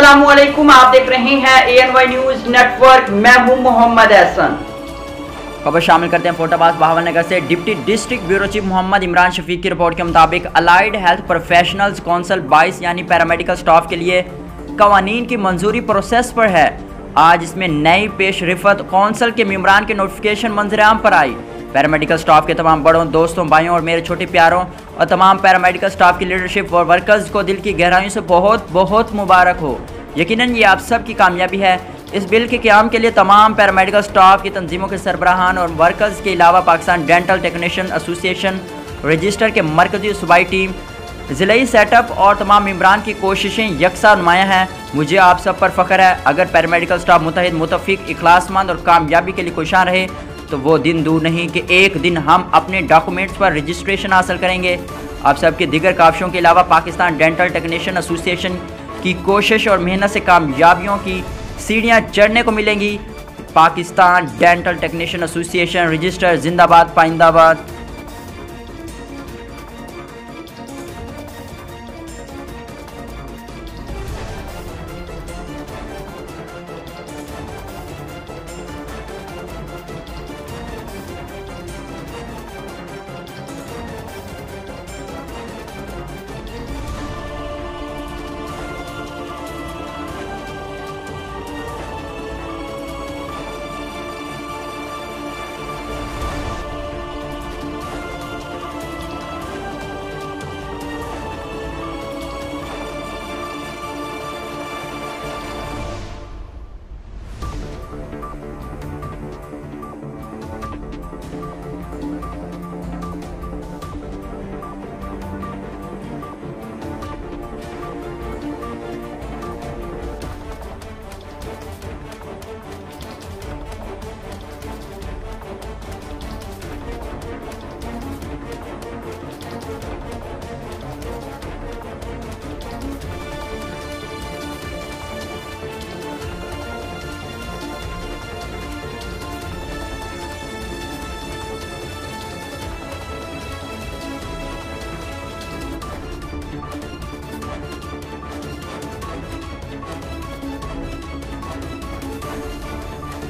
अस्सलामुअलैकुम, आप देख रहे हैं ANY न्यूज नेटवर्क। मैं हूं मोहम्मद एहसन। खबर शामिल करते हैं फैसलाबाद बहावलनगर से। Deputy district bureau chief Mohammad Imran Shafiq की रिपोर्ट के मुताबिक अलाइड हेल्थ प्रोफेशनल्स काउंसिल 22 यानी पैरामेडिकल स्टाफ के लिए कवानीन की मंजूरी प्रोसेस पर है। आज इसमें नई पेश रिफत काउंसिल के मेम्बरान के नोटिफिकेशन मंजरेआम पर आई। पैरामेडिकल स्टाफ के तमाम बड़ों, दोस्तों, भाइयों और मेरे छोटे प्यारों और तमाम पैरामेडिकल स्टाफ की लीडरशिप और वर्कर्स को दिल की गहराइयों से बहुत बहुत मुबारक हो। यकीनन ये आप सब की कामयाबी है। इस बिल के क़याम के लिए तमाम पैरामेडिकल स्टाफ की तंजीमों के सरबराहान और वर्कर्स के अलावा Pakistan dental technician association register के मरकजी सूबाई टीम, ज़िलाई सेटअप और तमाम मेम्बरान की कोशिशें यकसा नुमायाँ हैं। मुझे आप सब पर फ़ख्र है। अगर पैरामेडिकल स्टाफ मुतहिद, मुतफ़िक, इखलासमंद और कामयाबी के लिए कोशां रहे तो वो दिन दूर नहीं कि एक दिन हम अपने डॉक्यूमेंट्स पर रजिस्ट्रेशन हासिल करेंगे। आप सबके दिगर काविशों के अलावा पाकिस्तान डेंटल टेक्नीशियन एसोसिएशन की कोशिश और मेहनत से कामयाबियों की सीढ़ियाँ चढ़ने को मिलेंगी। Pakistan dental technician association register जिंदाबाद पाइंदाबाद।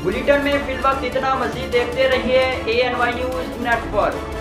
बुलेटिन में फिल वक्त इतना। मजीद देखते रहिए ANY न्यूज नेटवर्क।